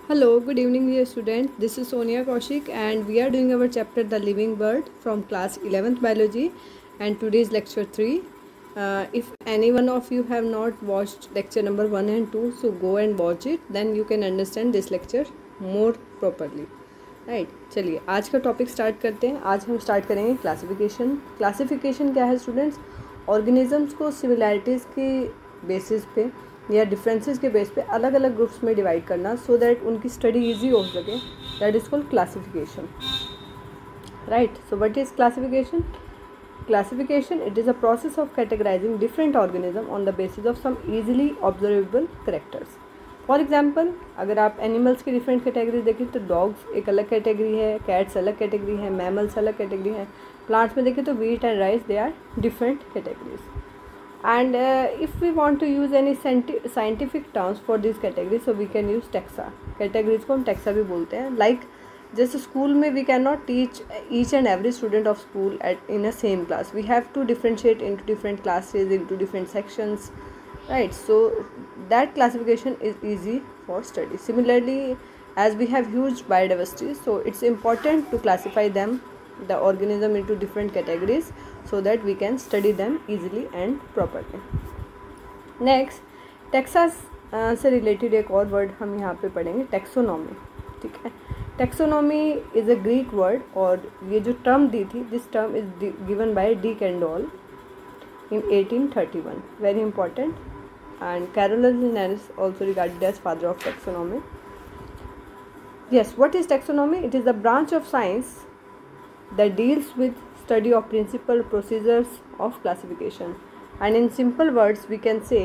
Hello, good evening dear students. This is Sonia Kaushik and we are doing our chapter The Living World from class 11th biology and today is lecture 3. If any one of you have not watched lecture number 1 and 2, so go and watch it, then you can understand this lecture more properly. Right चलिए आज का topic start करते हैं। आज हम start करेंगे classification. Classification क्या है स्टूडेंट्स? ऑर्गेनिजम्स को सिमिलैरिटीज़ के बेसिस पे या डिफरेंसेस के बेस पे अलग अलग ग्रुप्स में डिवाइड करना सो दैट उनकी स्टडी इजी हो सके, that is called classification. Right, so what is classification? Classification, it is a process of categorizing different organism on the basis of some easily observable characters. For example अगर आप animals की different category देखें तो dogs एक अलग category है, cats अलग category है, मैमल्स अलग कैटेगरी है। प्लांट्स में देखें तो wheat and rice they are different categories. And if we want to use any scientific terms for this category so we can use taxa. Categories को हम टेक्सा भी बोलते हैं। लाइक जैसे स्कूल में we can not teach each and every student of school at in a same class, we have to differentiate into different classes, into different sections, right? So that classification is easy for study. Similarly, as we have huge biodiversity, so it's important to classify them, the organism, into different categories so that we can study them easily and properly. Next, Texas से related एक और word हम यहाँ पे पढ़ेंगे, taxonomy. ठीक है, taxonomy is a Greek word और ये जो टर्म दी थी, this term is given by D Candolle in 1831, very important, and Carolus Linnaeus also regarded as father of taxonomy. Yes, what is taxonomy? It is the branch of science that deals with study of principal procedures of classification, and in simple words we can say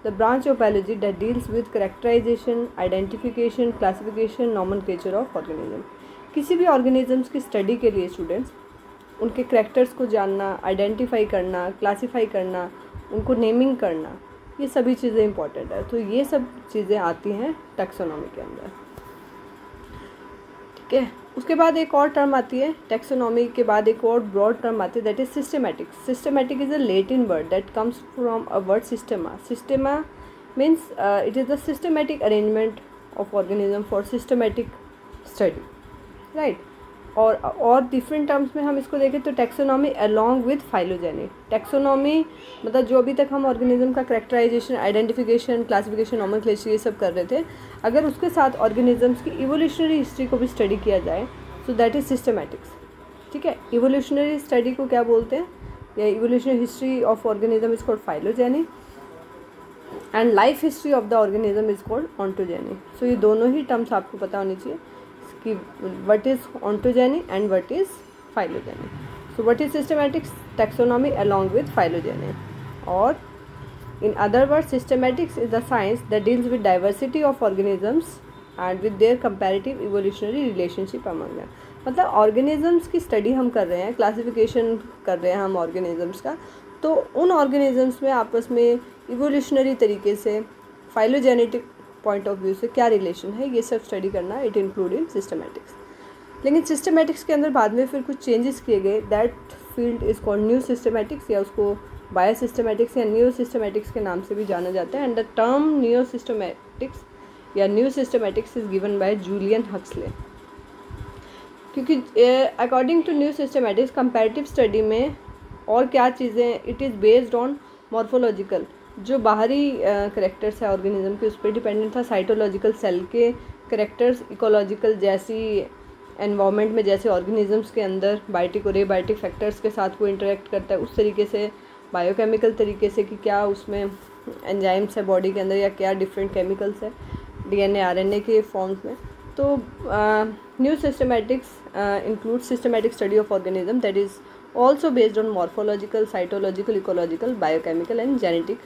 the branch of biology that deals with characterization, identification, classification, nomenclature of organism. किसी भी organisms की study के लिए students उनके characters को जानना, identify करना, classify करना, उनको नेमिंग करना, ये सभी चीज़ें इंपॉर्टेंट है। तो ये सब चीज़ें आती हैं टैक्सोनॉमी के अंदर। ठीक है, उसके बाद एक और टर्म आती है टैक्सोनॉमी के बाद, एक और ब्रॉड टर्म आती है that is systematics. Systematic is a Latin word that comes from a word systema. Systema means it is the systematic arrangement of organism for systematic study. Right, और different terms में हम इसको देखें तो taxonomy along with phylogeny. Taxonomy मतलब जो अभी तक हम ऑर्गेनिज्म का करेक्टराइजेशन, आइडेंटिफिकेशन, क्लासिफिकेशन, नोमेनक्लेचर ये सब कर रहे थे, अगर उसके साथ ऑर्गेनिजम्स की इवोल्यूशनरी हिस्ट्री को भी स्टडी किया जाए सो दैट इज़ सिस्टमैटिक्स। ठीक है, इवोल्यूशनरी स्टडी को क्या बोलते हैं, या evolutionary history of organism is called phylogeny and life history of the organism is called ontogeny. So ये दोनों ही टर्म्स आपको पता होनी चाहिए कि what is ontogeny and what is phylogeny. So what is systematics? Taxonomy along with phylogeny, or in other words systematics is the science that deals with diversity of organisms and with their comparative evolutionary relationship among them. मतलब organisms की study हम कर रहे हैं, classification कर रहे हैं हम organisms का, तो उन organisms में आपस में evolutionary तरीके से phylogenetic पॉइंट ऑफ व्यू से क्या रिलेशन है, ये सब स्टडी करना इट इंक्लूड इन सिस्टमैटिक्स। लेकिन सिस्टमैटिक्स के अंदर बाद में फिर कुछ चेंजेस किए गए, that field is called new systematics, या उसको बायो सिस्टमैटिक्स या न्यू सिस्टमैटिक्स के नाम से भी जाना जाता है। And the term new systematics या new systematics is given by Julian Huxley. क्योंकि according to new systematics comparative study में और क्या चीज़ें, it is based on morphological, जो बाहरी करेक्टर्स है ऑर्गेनिज्म के उस पर डिपेंडेंट था, साइटोलॉजिकल सेल के करेक्टर्स, इकोलॉजिकल जैसी एनवायरनमेंट में जैसे ऑर्गेनिजम्स के अंदर बायोटिक और एबायोटिक फैक्टर्स के साथ वो इंटरेक्ट करता है, उस तरीके से बायोकेमिकल तरीके से कि क्या उसमें एंजाइम्स है बॉडी के अंदर या क्या डिफरेंट केमिकल्स है डीएनए आरएनए के फॉर्म्स में। तो new systematics include systematic study of organism that is also based on morphological, cytological, ecological, biochemical and genetic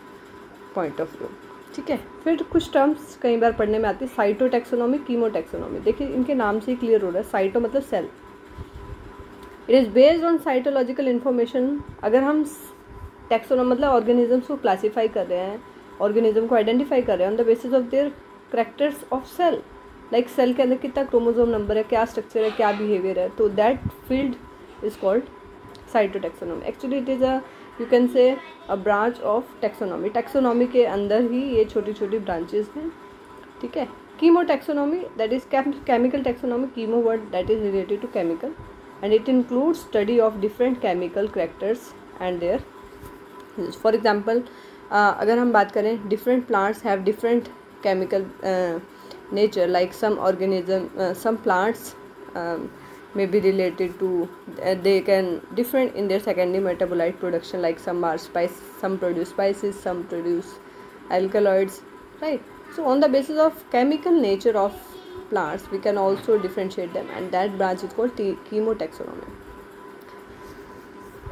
point of view. ठीक है, फिर कुछ टर्म्स कई बार पढ़ने में आती है, साइटो टैक्सोनॉमी, कीमो टैक्सोनॉमी। देखिए इनके नाम से ही क्लियर हो रहा है, साइटो मतलब cell, it is based on cytological information. अगर हम टैक्सोनॉमी मतलब ऑर्गेनिजम्स को क्लासीफाई कर रहे हैं, ऑर्गेनिज्म को आइडेंटिफाई कर रहे हैं on the basis of their characters of cell, like cell के अंदर कितना क्रोमोसोम नंबर है, क्या स्ट्रक्चर है, क्या बिहेवियर है, तो that field is called cytotaxonomy. Actually it is a you can say a branch of taxonomy. Taxonomy के अंदर ही ये छोटी छोटी ब्रांचेस हैं। ठीक है। Chemo taxonomy that is chemical taxonomy, chemo word that is related to chemical and it includes study of different chemical characters and their. For example अगर हम बात करें, different plants have different chemical nature, like some organism some plants may be related to they can different in their secondary metabolite production, like some are spice, some produce spices, some produce alkaloids, right? So on the basis of chemical nature of plants we can also differentiate them, and that branch is called chemotaxonomy.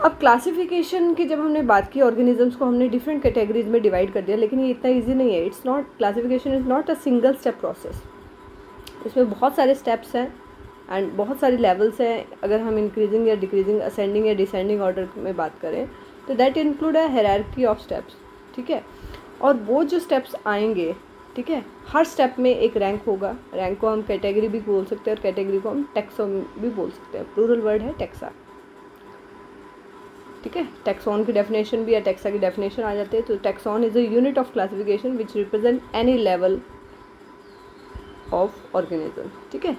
अब classification की जब हमने बात की, organisms को हमने different categories में divide कर दिया, लेकिन ये इतना इजी नहीं है। It's not, classification is not a single step process. इसमें बहुत सारे स्टेप्स हैं एंड बहुत सारी लेवल्स हैं। अगर हम इंक्रीजिंग या डिक्रीजिंग, असेंडिंग या डिसेंडिंग ऑर्डर में बात करें तो that include a hierarchy of steps, ठीक है। और वो जो स्टेप्स आएंगे, ठीक है, हर स्टेप में एक रैंक होगा। रैंक को हम कैटेगरी भी बोल सकते हैं और कैटेगरी को हम टैक्सोन भी बोल सकते हैं। प्लूरल वर्ड है टैक्सा, ठीक है। टैक्सॉन की डेफिनेशन भी या टैक्सा की डेफिनेशन आ जाती है। तो taxon is a unit of classification which represent any level of organism, ठीक है।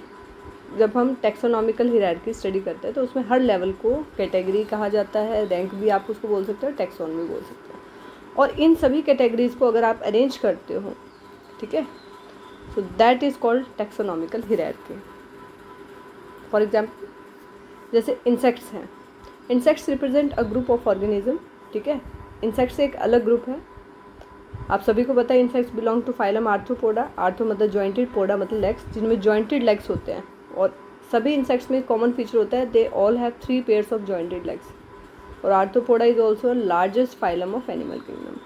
जब हम टैक्सोनॉमिकल हायरार्की स्टडी करते हैं तो उसमें हर लेवल को कैटेगरी कहा जाता है, रैंक भी आप उसको बोल सकते हो, टैक्सॉन भी बोल सकते हो। और इन सभी कैटेगरीज को अगर आप अरेंज करते हो, ठीक है, so that is called taxonomical hierarchy. For example जैसे इंसेक्ट्स हैं, insects represent a group of organism, ठीक है। इंसेक्ट्स एक अलग ग्रुप है। आप सभी को पता है insects belong to phylum Arthropoda. Arthro मतलब जॉइंटेड, पोडा मतलब लेग्स, जिनमें जॉइंटेड लेग्स होते हैं। और सभी इंसेक्ट्स में कॉमन फीचर होता है, they all have 3 pairs of jointed legs. और arthropoda is also largest phylum of animal kingdom.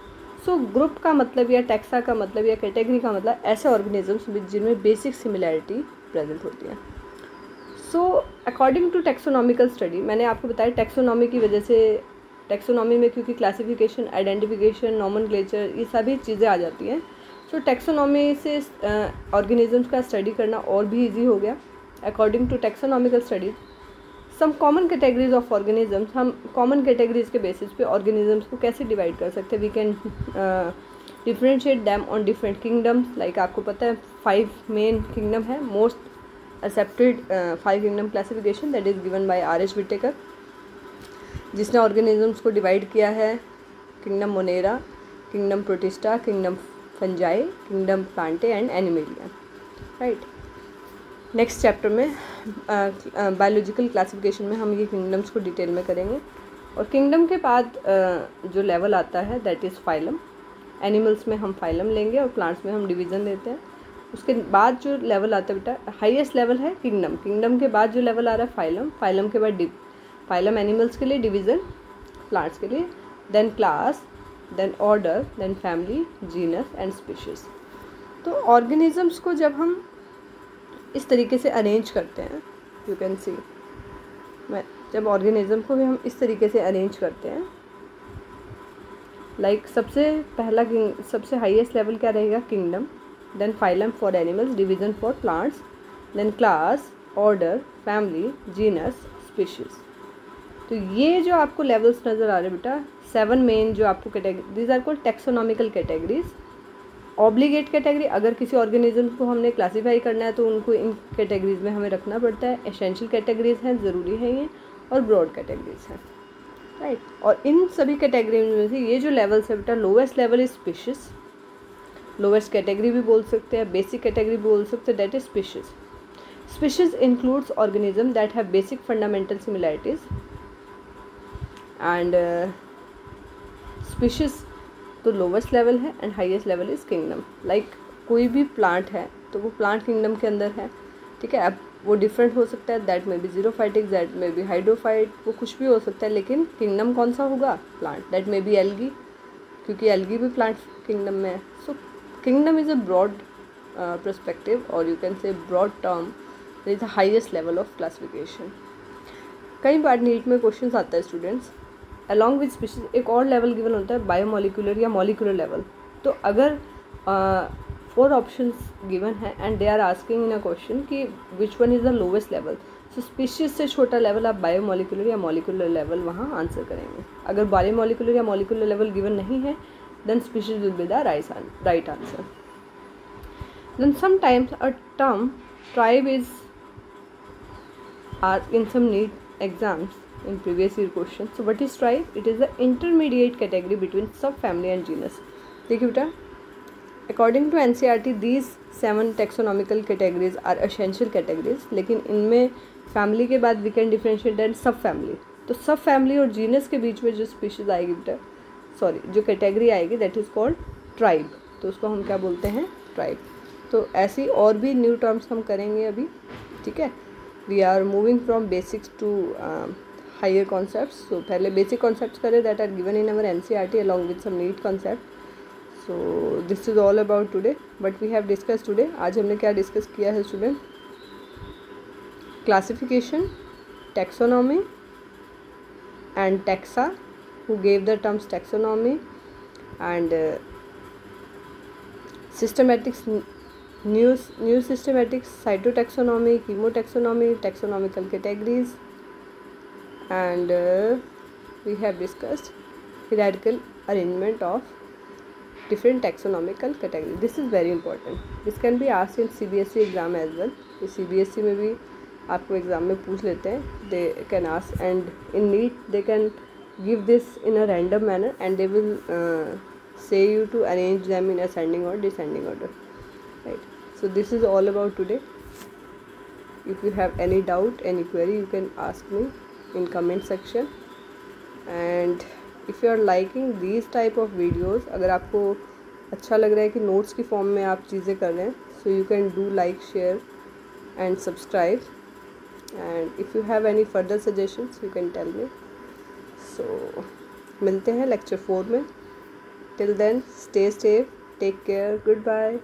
So group का मतलब या टैक्सा का मतलब या कैटेगरी का मतलब ऐसे ऑर्गेनिजम्स जिनमें बेसिक सिमिलैरिटी प्रेजेंट होती है। So according to taxonomical study, मैंने आपको बताया टैक्सोनॉमी की वजह से, टैक्सोनॉमी में क्योंकि क्लासिफिकेशन, आइडेंटिफिकेशन, नॉमेनक्लेचर, ये सभी चीज़ें आ जाती हैं। सो टैक्सोनॉमी से ऑर्गेनिजम्स का स्टडी करना और भी इजी हो गया। According to taxonomical studies some common categories of organisms, हम कॉमन कैटेगरीज के बेसिस पे ऑर्गेनिजम्स को कैसे डिवाइड कर सकते हैं। We can differentiate them on different kingdoms. Like आपको पता है 5 मेन किंगडम है, most accepted 5 kingdom classification that is given by R.H. Whittaker, जिसने ऑर्गेनिजम्स को डिवाइड किया है kingdom Monera, kingdom protista, kingdom fungi, kingdom Plantae and animalia, right. Next chapter में biological classification में हम ये किंगडम्स को डिटेल में करेंगे। और किंगडम के बाद जो लेवल आता है दैट इज़ फाइलम। एनिमल्स में हम फाइलम लेंगे और प्लांट्स में हम डिवीज़न देते हैं। उसके बाद जो लेवल आता है बेटा, हाईएस्ट लेवल है किंगडम। किंगडम के बाद जो लेवल आ रहा है फाइलम। फाइलम के बाद फाइलम एनिमल्स के लिए, डिवीज़न प्लांट्स के लिए, then class, then order, then family, genus and species. तो ऑर्गेनिजम्स को जब हम इस तरीके से अरेंज करते हैं, यू कैन सी, जब ऑर्गेनिज्म को भी हम इस तरीके से अरेंज करते हैं, लाइक सबसे पहला सबसे हाईएस्ट लेवल क्या रहेगा, kingdom, then phylum for animals, division for plants, then class, order, family, genus, species। तो ये जो आपको लेवल्स नज़र आ रहे हैं बेटा, 7 मेन जो आपको category, these are called taxonomical categories. Obligate category, अगर किसी ऑर्गेनिज्म को हमने क्लासीफाई करना है तो उनको इन कैटेगरीज में हमें रखना पड़ता है। एसेंशियल कैटेगरीज हैं, ज़रूरी है ये, और ब्रॉड कैटेगरीज हैं, राइट। और इन सभी कैटेगरीज में से ये जो लेवल्स है बेटा, lowest level is species. Lowest category भी बोल सकते हैं, बेसिक कैटेगरी भी बोल सकते हैं, that is species. Species includes organism that have basic fundamental similarities and species तो लोवेस्ट लेवल है and highest level is kingdom. Like कोई भी प्लांट है तो वो प्लांट किंगडम के अंदर है, ठीक है। अब वो डिफरेंट हो सकता है, दैट में बी जीरोफाइटिक, दैट में बी हाइड्रोफाइट, वो कुछ भी हो सकता है, लेकिन किंगडम कौन सा होगा, प्लांट। दैट में बी एल्गी, क्योंकि एल्गी भी प्लांट किंगडम में है। सो kingdom is a broad perspective, or you can say broad term, that is the highest level of classification। कई बार नीट में क्वेश्चंस आता है स्टूडेंट्स, अलॉन्ग विद स्पीशीज एक और लेवल गिवन होता है, बायोमोलिकुलर या मॉलिकुलर लेवल। तो अगर 4 ऑप्शंस गिवन है and they are asking in a question कि which one is the lowest level, so species से छोटा लेवल आप बायोमोलिकुलर या मॉलिकुलर लेवल वहाँ आंसर करेंगे। अगर बायोमोलिकुलर या मॉलिकुलर लेवल गिवन नहीं है, then species will be the right answer। Then sometimes a term tribe is in some NEET exams in previous year question. So what is tribe? It is the intermediate category between subfamily and genus. देखिए बेटा, according to NCERT these 7 taxonomical categories are essential categories, लेकिन इनमें family के बाद we can differentiate and सब family. तो सब family और जीनस के बीच में जो स्पीशीज आएगी बेटा, सॉरी जो कैटेगरी आएगी दैट इज़ कॉल्ड ट्राइब. तो उसको हम क्या बोलते हैं? ट्राइब. तो ऐसी और भी न्यू टर्म्स हम करेंगे अभी, ठीक है. We are moving from basics to higher concepts. तो पहले बेसिक कॉन्सेप्ट्स करें that are given in our NCERT along with some NEET concept. So this is all about today but we have discuss today. आज हमने क्या discuss किया है student? Classification, taxonomy and taxa, who gave the terms taxonomy, and systematics, new systematics, cytotaxonomy, chemotaxonomy, taxonomical categories, and we have discussed hierarchical arrangement of different taxonomical categories. This is very important. This can be asked in CBSE exam as well. इस CBSE में भी आपको exam में पूछ लेते हैं. They can ask and in NEET they can give this in a random manner and they will say you to arrange them in ascending or descending order, right? So this is all about today. If you have any doubt, any query, you can ask me in comment section. And if you are liking these type of videos, अगर आपको अच्छा लग रहा है कि notes की form में आप चीज़ें कर रहे हैं, so you can do like, share and subscribe. And if you have any further suggestions, you can tell me. So मिलते हैं लेक्चर 4 में. Till then, stay safe, take care, goodbye.